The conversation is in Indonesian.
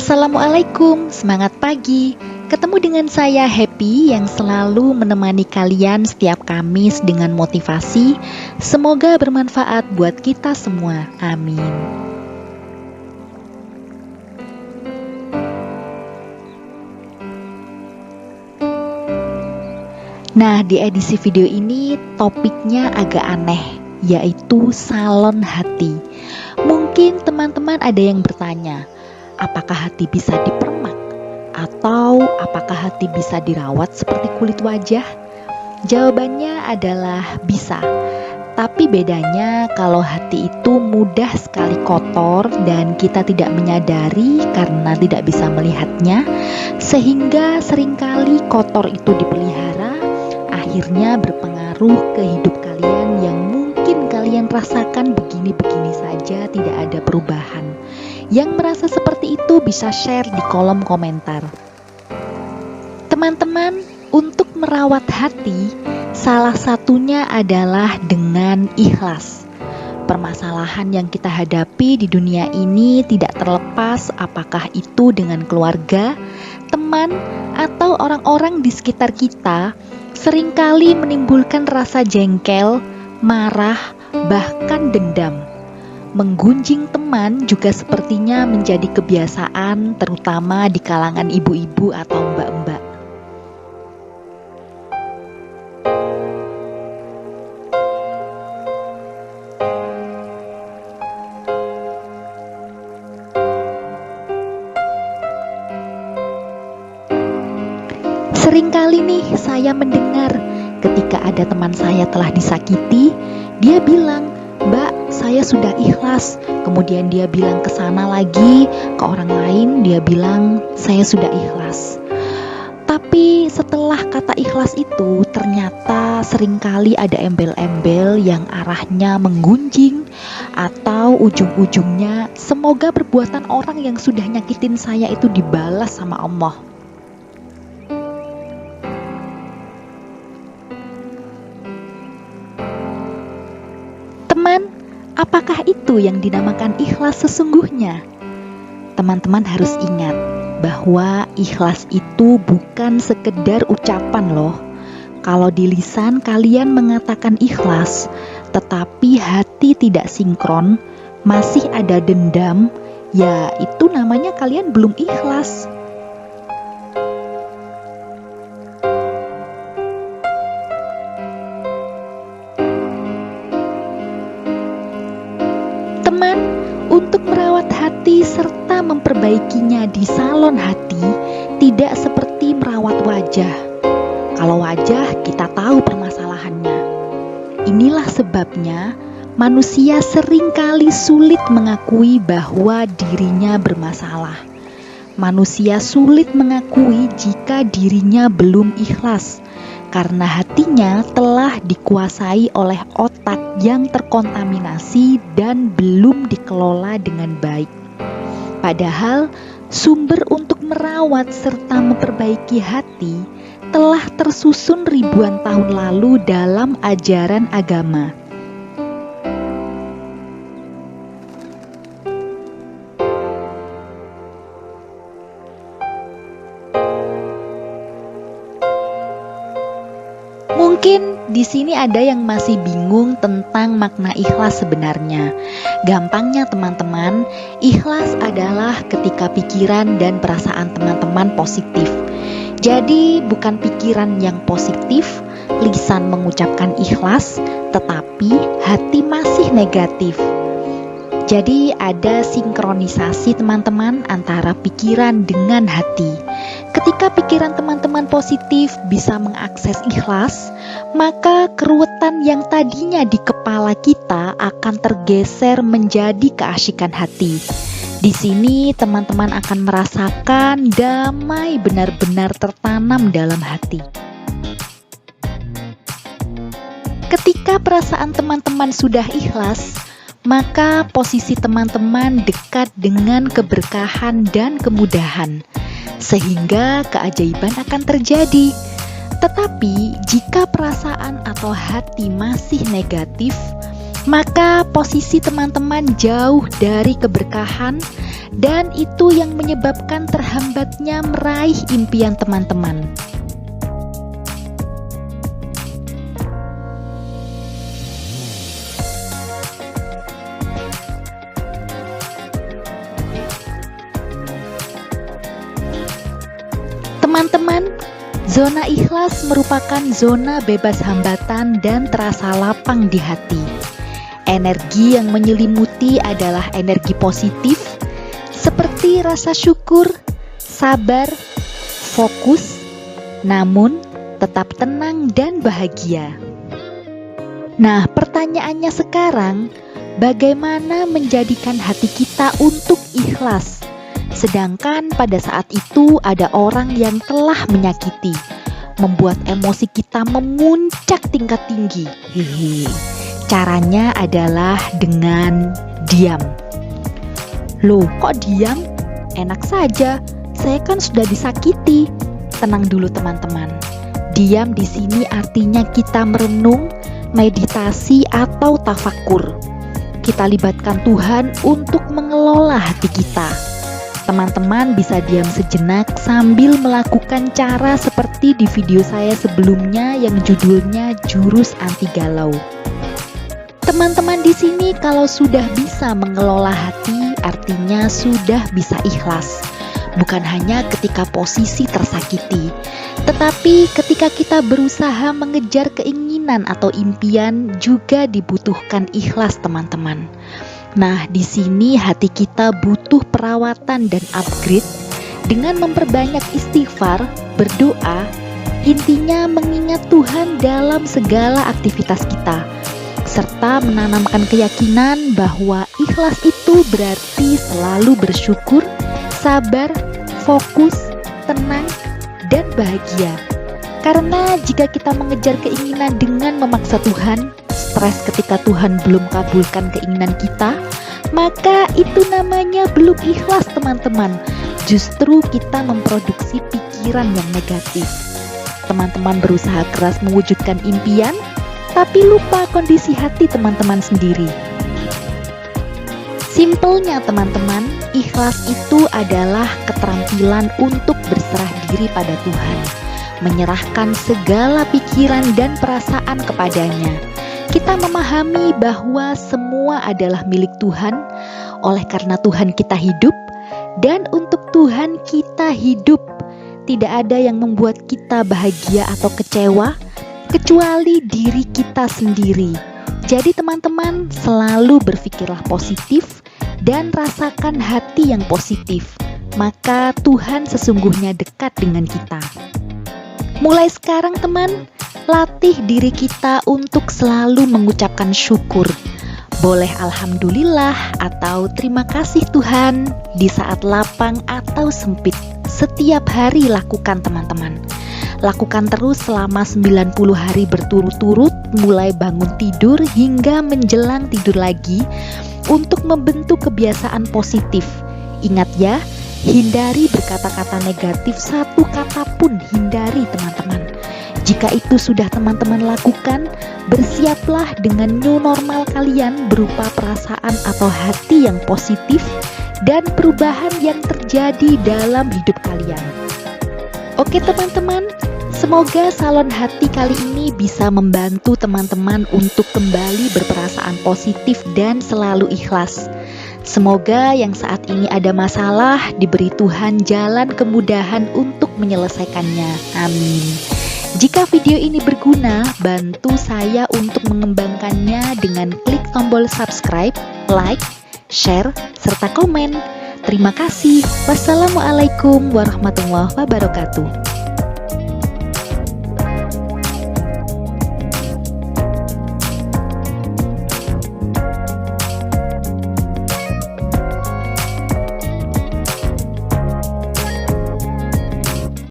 Assalamualaikum, semangat pagi. Ketemu dengan saya Happy yang selalu menemani kalian setiap Kamis dengan motivasi. Semoga bermanfaat buat kita semua. Amin. Nah, di edisi video ini topiknya agak aneh, yaitu salon hati. Mungkin teman-teman ada yang bertanya, apakah hati bisa dipermak? Atau apakah hati bisa dirawat seperti kulit wajah? Jawabannya adalah bisa. Tapi bedanya kalau hati itu mudah sekali kotor dan kita tidak menyadari karena tidak bisa melihatnya, sehingga seringkali kotor itu dipelihara, akhirnya berpengaruh ke hidup kalian yang mungkin kalian rasakan begini-begini saja, tidak ada perubahan. Yang merasa seperti itu bisa share di kolom komentar. Teman-teman, untuk merawat hati, salah satunya adalah dengan ikhlas. Permasalahan yang kita hadapi di dunia ini tidak terlepas apakah itu dengan keluarga, teman, atau orang-orang di sekitar kita, seringkali menimbulkan rasa jengkel, marah, bahkan dendam. Menggunjing teman juga sepertinya menjadi kebiasaan, terutama di kalangan ibu-ibu atau mbak-mbak. Seringkali nih saya mendengar ketika ada teman saya telah disakiti, dia bilang, "Mbak, saya sudah ikhlas." Kemudian dia bilang ke sana lagi, ke orang lain, dia bilang, "Saya sudah ikhlas." Tapi setelah kata ikhlas itu, ternyata seringkali ada embel-embel yang arahnya menggunjing, atau ujung-ujungnya, semoga perbuatan orang yang sudah nyakitin saya itu dibalas sama Allah. Teman, apakah itu yang dinamakan ikhlas sesungguhnya? Teman-teman harus ingat bahwa ikhlas itu bukan sekedar ucapan loh. Kalau di lisan kalian mengatakan ikhlas, tetapi hati tidak sinkron, masih ada dendam, ya itu namanya kalian belum ikhlas. Teman, untuk merawat hati serta memperbaikinya di salon hati tidak seperti merawat wajah. Kalau wajah kita tahu permasalahannya. Inilah sebabnya manusia seringkali sulit mengakui bahwa dirinya bermasalah. Manusia sulit mengakui jika dirinya belum ikhlas, karena hatinya telah dikuasai oleh otak yang terkontaminasi dan belum dikelola dengan baik. Padahal sumber untuk merawat serta memperbaiki hati telah tersusun ribuan tahun lalu dalam ajaran agama. Mungkin di sini ada yang masih bingung tentang makna ikhlas sebenarnya. Gampangnya teman-teman, ikhlas adalah ketika pikiran dan perasaan teman-teman positif. Jadi bukan pikiran yang positif, lisan mengucapkan ikhlas, tetapi hati masih negatif. Jadi ada sinkronisasi teman-teman antara pikiran dengan hati. Ketika pikiran teman-teman positif bisa mengakses ikhlas, maka keruwetan yang tadinya di kepala kita akan tergeser menjadi keasyikan hati. Di sini teman-teman akan merasakan damai benar-benar tertanam dalam hati. Ketika perasaan teman-teman sudah ikhlas, maka posisi teman-teman dekat dengan keberkahan dan kemudahan, sehingga keajaiban akan terjadi. Tetapi jika perasaan atau hati masih negatif, maka posisi teman-teman jauh dari keberkahan dan itu yang menyebabkan terhambatnya meraih impian teman-teman. Teman-teman, zona ikhlas merupakan zona bebas hambatan dan terasa lapang di hati. Energi yang menyelimuti adalah energi positif, seperti rasa syukur, sabar, fokus, namun tetap tenang dan bahagia. Nah, pertanyaannya sekarang, bagaimana menjadikan hati kita untuk ikhlas? Sedangkan pada saat itu ada orang yang telah menyakiti, membuat emosi kita memuncak tingkat tinggi. Caranya adalah dengan diam. Loh, kok diam? Enak saja, saya kan sudah disakiti. Tenang dulu teman-teman. Diam di sini artinya kita merenung, meditasi atau tafakur. Kita libatkan Tuhan untuk mengelola hati kita. Teman-teman bisa diam sejenak sambil melakukan cara seperti di video saya sebelumnya yang judulnya Jurus Anti Galau. Teman-teman di sini kalau sudah bisa mengelola hati, artinya sudah bisa ikhlas. Bukan hanya ketika posisi tersakiti, tetapi ketika kita berusaha mengejar keinginan atau impian juga dibutuhkan ikhlas, teman-teman. Nah, di sini hati kita butuh perawatan dan upgrade dengan memperbanyak istighfar, berdoa, intinya mengingat Tuhan dalam segala aktivitas kita, serta menanamkan keyakinan bahwa ikhlas itu berarti selalu bersyukur, sabar, fokus, tenang, dan bahagia. Karena jika kita mengejar keinginan dengan memaksa Tuhan, stres ketika Tuhan belum kabulkan keinginan kita, maka itu namanya belum ikhlas, teman-teman. Justru kita memproduksi pikiran yang negatif. Teman-teman berusaha keras mewujudkan impian, tapi lupa kondisi hati teman-teman sendiri. Simpelnya teman-teman, ikhlas itu adalah keterampilan untuk berserah diri pada Tuhan, menyerahkan segala pikiran dan perasaan kepadanya. Kita memahami bahwa semua adalah milik Tuhan, oleh karena Tuhan kita hidup, dan untuk Tuhan kita hidup. Tidak ada yang membuat kita bahagia atau kecewa, kecuali diri kita sendiri. Jadi teman-teman, selalu berpikirlah positif dan rasakan hati yang positif. Maka Tuhan sesungguhnya dekat dengan kita. Mulai sekarang teman, latih diri kita untuk selalu mengucapkan syukur. Boleh alhamdulillah atau terima kasih Tuhan di saat lapang atau sempit. Setiap hari lakukan teman-teman. Lakukan terus selama 90 hari berturut-turut, mulai bangun tidur hingga menjelang tidur lagi, untuk membentuk kebiasaan positif. Ingat ya, hindari berkata-kata negatif, satu kata pun hindari teman-teman. Jika itu sudah teman-teman lakukan, bersiaplah dengan new normal kalian berupa perasaan atau hati yang positif dan perubahan yang terjadi dalam hidup kalian. Oke teman-teman, semoga salon hati kali ini bisa membantu teman-teman untuk kembali berperasaan positif dan selalu ikhlas. Semoga yang saat ini ada masalah diberi Tuhan jalan kemudahan untuk menyelesaikannya. Amin. Jika video ini berguna, bantu saya untuk mengembangkannya dengan klik tombol subscribe, like, share, serta komen. Terima kasih. Wassalamualaikum warahmatullahi wabarakatuh.